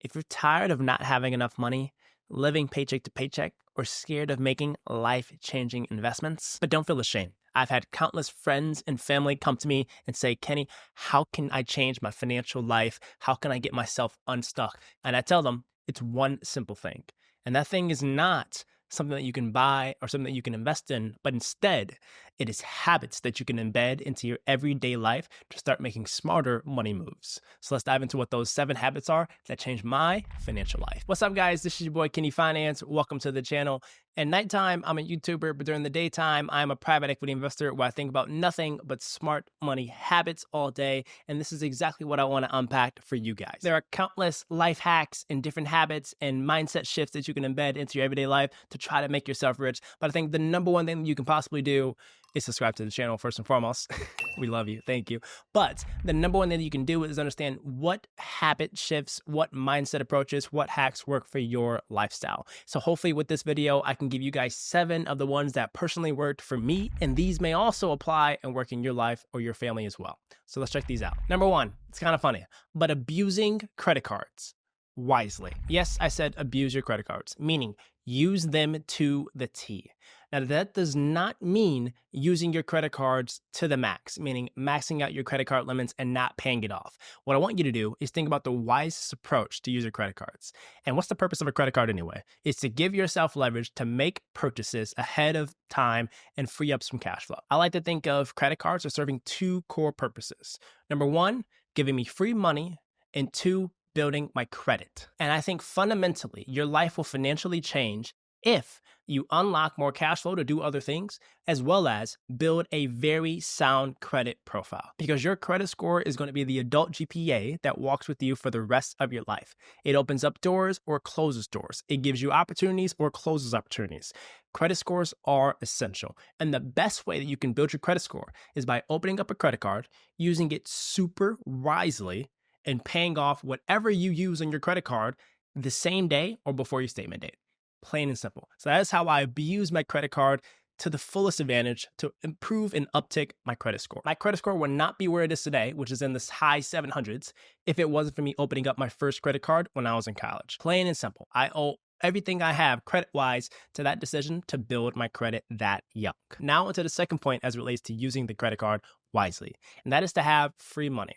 If you're tired of not having enough money, living paycheck to paycheck, or scared of making life-changing investments, but don't feel ashamed. I've had countless friends and family come to me and say, Kenny, how can I change my financial life? How can I get myself unstuck? And I tell them it's one simple thing. And that thing is not something that you can buy or something that you can invest in, but instead it is habits that you can embed into your everyday life to start making smarter money moves. So let's dive into what those 7 habits are that changed my financial life. What's up, guys? This is your boy, Kenny Finance. Welcome to the channel. At nighttime, I'm a YouTuber, but during the daytime, I'm a private equity investor where I think about nothing but smart money habits all day. And this is exactly what I want to unpack for you guys. There are countless life hacks and different habits and mindset shifts that you can embed into your everyday life to try to make yourself rich. But I think the number one thing that you can possibly do is subscribe to the channel first and foremost. We love you. Thank you. But the number one thing that you can do is understand what habit shifts, what mindset approaches, what hacks work for your lifestyle. So hopefully with this video, I can give you guys 7 of the ones that personally worked for me. And these may also apply and work in your life or your family as well. So let's check these out. Number 1, it's kind of funny, but abusing credit cards wisely. Yes, I said abuse your credit cards, meaning use them to the T. Now, that does not mean using your credit cards to the max, meaning maxing out your credit card limits and not paying it off. What I want you to do is think about the wisest approach to use your credit cards. And what's the purpose of a credit card anyway? It's to give yourself leverage to make purchases ahead of time and free up some cash flow. I like to think of credit cards as serving 2 core purposes. Number 1, giving me free money, and 2, building my credit. And I think fundamentally, your life will financially change if you unlock more cash flow to do other things, as well as build a very sound credit profile. Because your credit score is going to be the adult GPA that walks with you for the rest of your life. It opens up doors or closes doors. It gives you opportunities or closes opportunities. Credit scores are essential. And the best way that you can build your credit score is by opening up a credit card, using it super wisely, and paying off whatever you use on your credit card the same day or before your statement date. Plain and simple. So that is how I abuse my credit card to the fullest advantage to improve and uptick my credit score. My credit score would not be where it is today, which is in the high 700s, if it wasn't for me opening up my first credit card when I was in college. Plain and simple. I owe everything I have credit-wise to that decision to build my credit that young. Now into the second point as it relates to using the credit card wisely, and that is to have free money.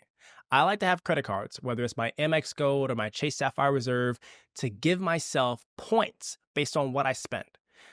I like to have credit cards, whether it's my Amex Gold or my Chase Sapphire Reserve, to give myself points based on what I spend.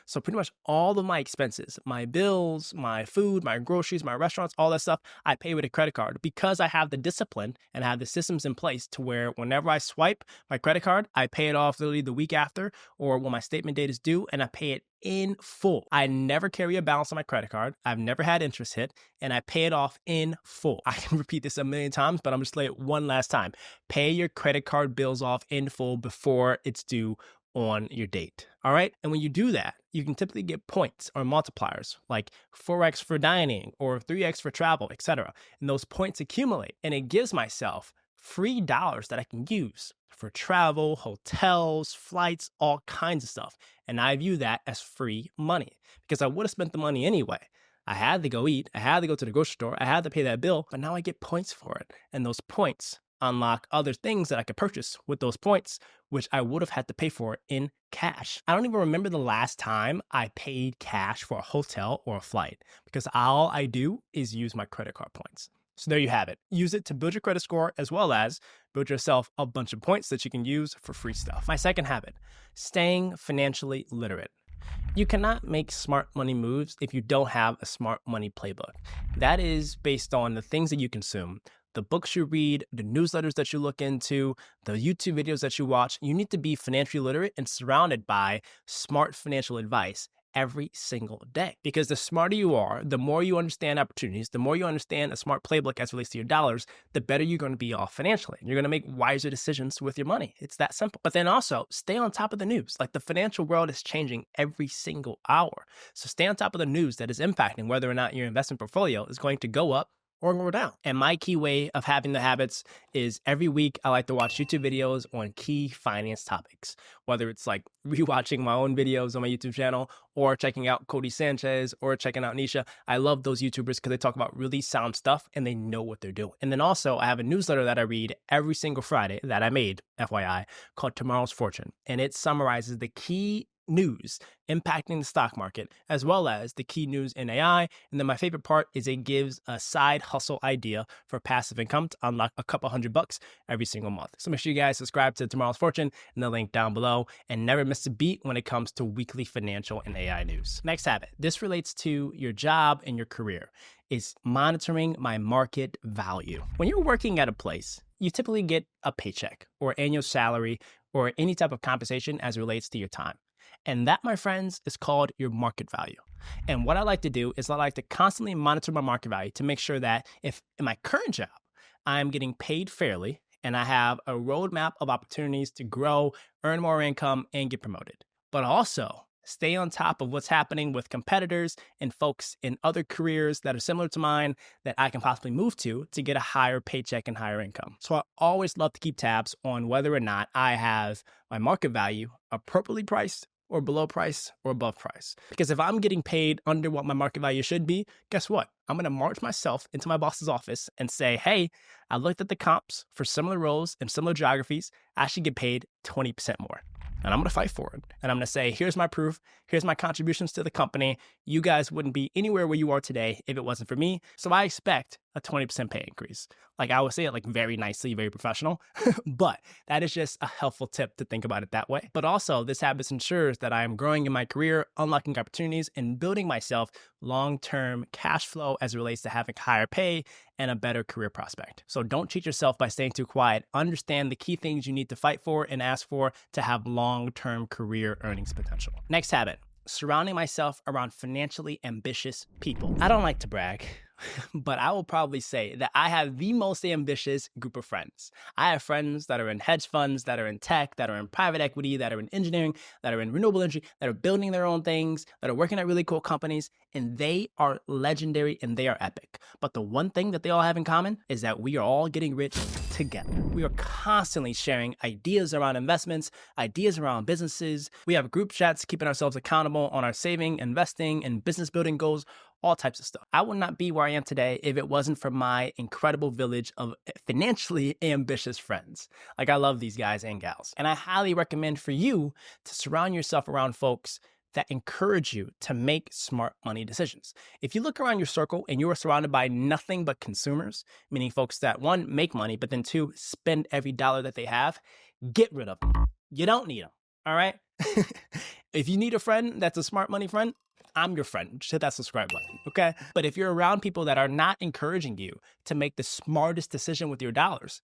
So pretty much all of my expenses, my bills, my food, my groceries, my restaurants, all that stuff, I pay with a credit card because I have the discipline and I have the systems in place to where whenever I swipe my credit card, I pay it off literally the week after or when my statement date is due, and I pay it in full. I never carry a balance on my credit card. I've never had interest hit, and I pay it off in full. I can repeat this a million times, but I'm just saying it one last time. Pay your credit card bills off in full before it's due on your date. All right. And when you do that, you can typically get points or multipliers like 4x for dining or 3x for travel, etc. And those points accumulate, and it gives myself free dollars that I can use for travel, hotels, flights, all kinds of stuff. And I view that as free money because I would have spent the money anyway. I had to go eat. I had to go to the grocery store. I had to pay that bill, but now I get points for it. And those points unlock other things that I could purchase with those points, which I would have had to pay for in cash. I don't even remember the last time I paid cash for a hotel or a flight because all I do is use my credit card points. So there you have it. Use it to build your credit score as well as build yourself a bunch of points that you can use for free stuff. My second habit, staying financially literate. You cannot make smart money moves if you don't have a smart money playbook. That is based on the things that you consume, the books you read, the newsletters that you look into, the YouTube videos that you watch. You need to be financially literate and surrounded by smart financial advice every single day. Because the smarter you are, the more you understand opportunities, the more you understand a smart playbook as it relates to your dollars, the better you're going to be off financially. You're going to make wiser decisions with your money. It's that simple. But then also stay on top of the news. Like, the financial world is changing every single hour. So stay on top of the news that is impacting whether or not your investment portfolio is going to go up or go down. And my key way of having the habits is every week I like to watch YouTube videos on key finance topics, whether it's like rewatching my own videos on my YouTube channel or checking out Cody Sanchez or checking out Nisha. I love those YouTubers because they talk about really sound stuff and they know what they're doing. And then also I have a newsletter that I read every single Friday that I made, FYI, called Tomorrow's Fortune. And it summarizes the key news impacting the stock market, as well as the key news in AI. And then my favorite part is it gives a side hustle idea for passive income to unlock a couple $100 every single month. So make sure you guys subscribe to Tomorrow's Fortune in the link down below and never miss a beat when it comes to weekly financial and AI news. Next habit, this relates to your job and your career, is monitoring my market value. When you're working at a place, you typically get a paycheck or annual salary or any type of compensation as it relates to your time. And that, my friends, is called your market value. And what I like to do is I like to constantly monitor my market value to make sure that if in my current job, I'm getting paid fairly and I have a roadmap of opportunities to grow, earn more income, and get promoted. But also stay on top of what's happening with competitors and folks in other careers that are similar to mine that I can possibly move to get a higher paycheck and higher income. So I always love to keep tabs on whether or not I have my market value appropriately priced or below price or above price. Because if I'm getting paid under what my market value should be, guess what? I'm gonna march myself into my boss's office and say, hey, I looked at the comps for similar roles and similar geographies. I should get paid 20% more. And I'm gonna fight for it. And I'm gonna say, here's my proof. Here's my contributions to the company. You guys wouldn't be anywhere where you are today if it wasn't for me. So I expect a 20% pay increase. Like I would say it like very nicely, very professional, but that is just a helpful tip to think about it that way. But also this habit ensures that I am growing in my career, unlocking opportunities and building myself long-term cash flow as it relates to having higher pay and a better career prospect. So don't cheat yourself by staying too quiet. Understand the key things you need to fight for and ask for to have long-term career earnings potential. Next habit, surrounding myself around financially ambitious people. I don't like to brag, but I will probably say that I have the most ambitious group of friends. I have friends that are in hedge funds, that are in tech, that are in private equity, that are in engineering, that are in renewable energy, that are building their own things, that are working at really cool companies, and they are legendary and they are epic. But the one thing that they all have in common is that we are all getting rich together. We are constantly sharing ideas around investments, ideas around businesses. We have group chats keeping ourselves accountable on our saving, investing, and business building goals, all types of stuff. I would not be where I am today if it wasn't for my incredible village of financially ambitious friends. Like I love these guys and gals. And I highly recommend for you to surround yourself around folks that encourage you to make smart money decisions. If you look around your circle and you are surrounded by nothing but consumers, meaning folks that one, make money, but then two, spend every dollar that they have, get rid of them. You don't need them, all right? If you need a friend that's a smart money friend, I'm your friend. Just hit that subscribe button, okay? But if you're around people that are not encouraging you to make the smartest decision with your dollars,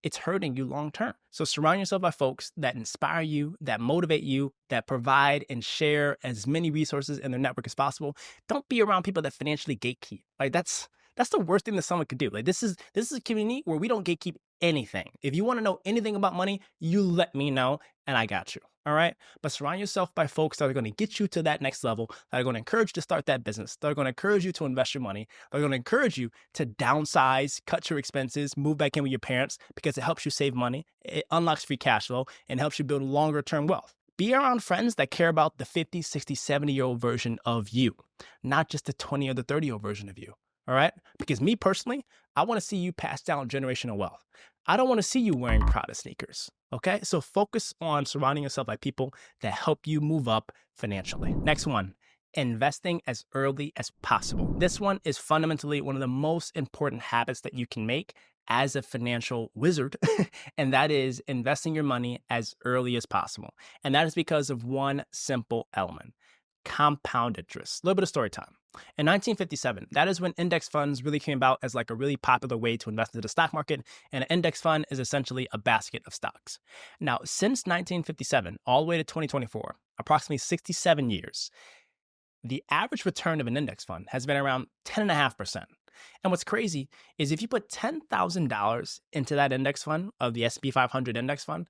it's hurting you long term. So surround yourself by folks that inspire you, that motivate you, that provide and share as many resources in their network as possible. Don't be around people that financially gatekeep. Like that's the worst thing that someone could do. Like this is a community where we don't gatekeep anything. If you want to know anything about money, you let me know and I got you. All right. But surround yourself by folks that are going to get you to that next level, that are going to encourage you to start that business, that are going to encourage you to invest your money, that are going to encourage you to downsize, cut your expenses, move back in with your parents because it helps you save money, it unlocks free cash flow, and helps you build longer term wealth. Be around friends that care about the 50, 60, 70-year-old version of you, not just the 20 or the 30-year-old version of you. All right? Because me personally, I want to see you pass down generational wealth. I don't want to see you wearing Prada sneakers. Okay? So focus on surrounding yourself by people that help you move up financially. Next one, investing as early as possible. This one is fundamentally one of the most important habits that you can make as a financial wizard, and that is investing your money as early as possible. And that is because of one simple element: compound interest. A little bit of story time. In 1957, that is when index funds really came about as like a really popular way to invest into the stock market. And an index fund is essentially a basket of stocks. Now, since 1957, all the way to 2024, approximately 67 years, the average return of an index fund has been around 10.5%. And what's crazy is if you put $10,000 into that index fund of the S&P 500 index fund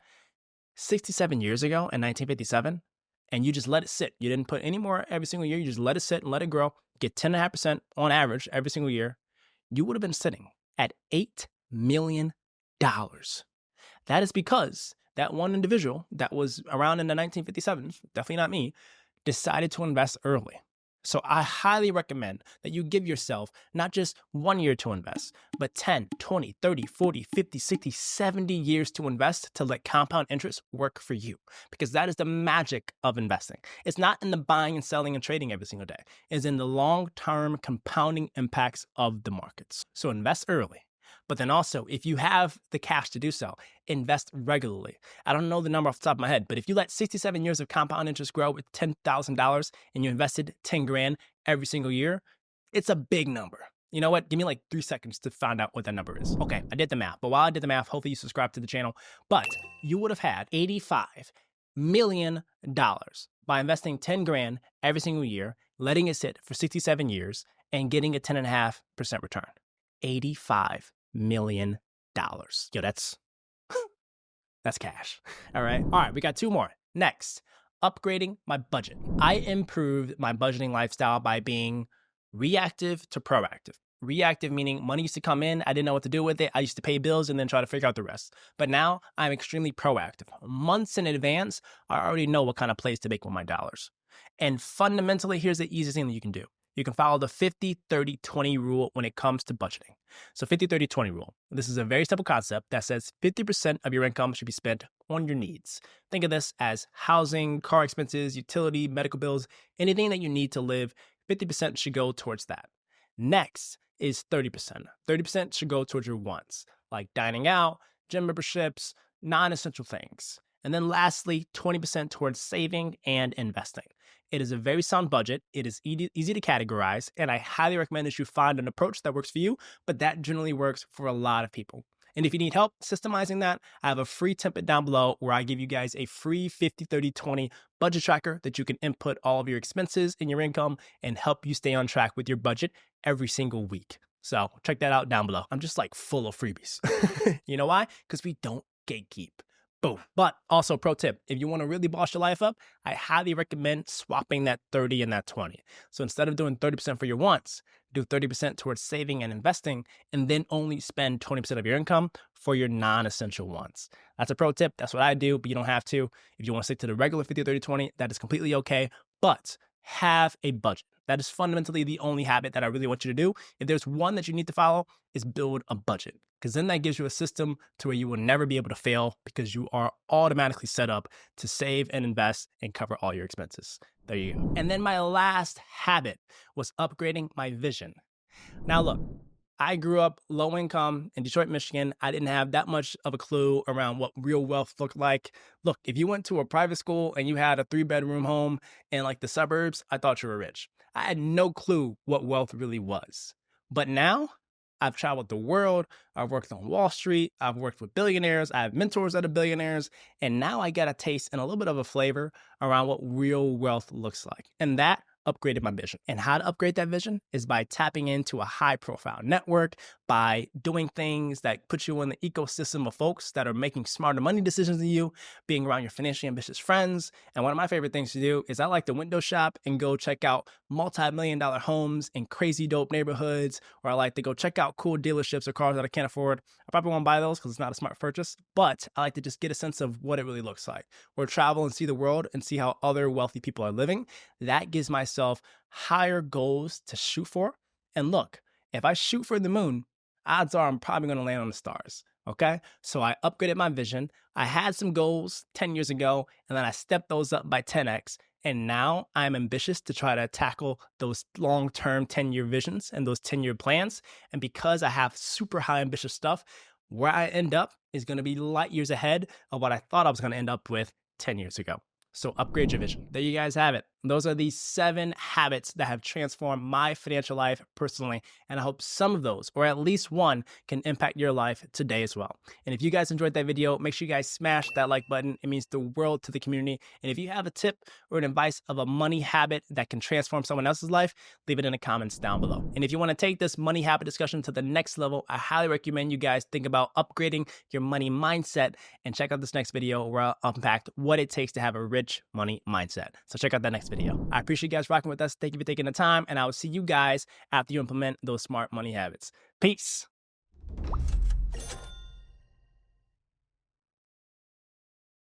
67 years ago in 1957, and you just let it sit, you didn't put any more every single year, you just let it sit and let it grow, get 10.5% on average every single year, you would have been sitting at $8 million. That is because that one individual that was around in the 1957s, definitely not me, decided to invest early. So I highly recommend that you give yourself not just 1 year to invest, but 10, 20, 30, 40, 50, 60, 70 years to invest to let compound interest work for you. Because that is the magic of investing. It's not in the buying and selling and trading every single day. It's in the long-term compounding impacts of the markets. So invest early. But then also, if you have the cash to do so, invest regularly. I don't know the number off the top of my head, but if you let 67 years of compound interest grow with $10,000 and you invested 10 grand every single year, it's a big number. You know what? Give me like 3 seconds to find out what that number is. Okay, I did the math. But while I did the math, hopefully you subscribe to the channel. But you would have had $85 million by investing 10 grand every single year, letting it sit for 67 years, and getting a 10.5% return. $85 million. Yo, that's cash. All right, we got 2 more. Next, upgrading my budget. I improved my budgeting lifestyle by being reactive to proactive. Reactive meaning money used to come in, I didn't know what to do with it. I used to pay bills and then try to figure out the rest. But now I'm extremely proactive. Months in advance, I already know what kind of plays to make with my dollars. And fundamentally, here's the easiest thing that you can do. You can follow the 50-30-20 rule when it comes to budgeting. So 50-30-20 rule. This is a very simple concept that says 50% of your income should be spent on your needs. Think of this as housing, car expenses, utility, medical bills, anything that you need to live, 50% should go towards that. Next is 30%. 30% should go towards your wants, like dining out, gym memberships, non-essential things. And then lastly, 20% towards saving and investing. It is a very sound budget. It is easy to categorize, and I highly recommend that you find an approach that works for you, but that generally works for a lot of people. And if you need help systemizing that, I have a free template down below where I give you guys a free 50-30-20 budget tracker that you can input all of your expenses and your income and help you stay on track with your budget every single week. So check that out down below. I'm just like full of freebies. You know why? Because we don't gatekeep. Boom. But also pro tip, if you want to really boss your life up, I highly recommend swapping that 30 and that 20. So instead of doing 30% for your wants, do 30% towards saving and investing, and then only spend 20% of your income for your non-essential wants. That's a pro tip. That's what I do, but you don't have to. If you want to stick to the regular 50-30-20, that is completely okay. But have a budget. That is fundamentally the only habit that I really want you to do. If there's one that you need to follow, is build a budget. Because then that gives you a system to where you will never be able to fail because you are automatically set up to save and invest and cover all your expenses. There you go. And then my last habit was upgrading my vision. Now look, I grew up low income in Detroit, Michigan. I didn't have that much of a clue around what real wealth looked like. Look, if you went to a private school and you had a 3-bedroom home in like the suburbs, I thought you were rich. I had no clue what wealth really was. But now I've traveled the world. I've worked on Wall Street. I've worked with billionaires. I have mentors that are billionaires. And now I get a taste and a little bit of a flavor around what real wealth looks like. And that upgraded my vision. And how to upgrade that vision is by tapping into a high profile network, by doing things that put you in the ecosystem of folks that are making smarter money decisions than you, being around your financially ambitious friends. And one of my favorite things to do is I like to window shop and go check out multi-million-dollar homes in crazy dope neighborhoods, or I like to go check out cool dealerships or cars that I can't afford. I probably won't buy those because it's not a smart purchase, but I like to just get a sense of what it really looks like, or travel and see the world and see how other wealthy people are living. That gives myself higher goals to shoot for. And look, if I shoot for the moon, odds are I'm probably going to land on the stars. Okay. So I upgraded my vision. I had some goals 10 years ago, and then I stepped those up by 10x. And now I'm ambitious to try to tackle those long-term 10-year visions and those 10-year plans. And because I have super high ambitious stuff, where I end up is going to be light years ahead of what I thought I was going to end up with 10 years ago. So upgrade your vision. There you guys have it. Those are the 7 habits that have transformed my financial life personally. And I hope some of those, or at least one, can impact your life today as well. And if you guys enjoyed that video, make sure you guys smash that like button. It means the world to the community. And if you have a tip or an advice of a money habit that can transform someone else's life, leave it in the comments down below. And if you want to take this money habit discussion to the next level, I highly recommend you guys think about upgrading your money mindset and check out this next video where I'll unpack what it takes to have a rich money mindset. So check out that next next video. I appreciate you guys rocking with us. Thank you for taking the time, and I will see you guys after you implement those smart money habits. Peace.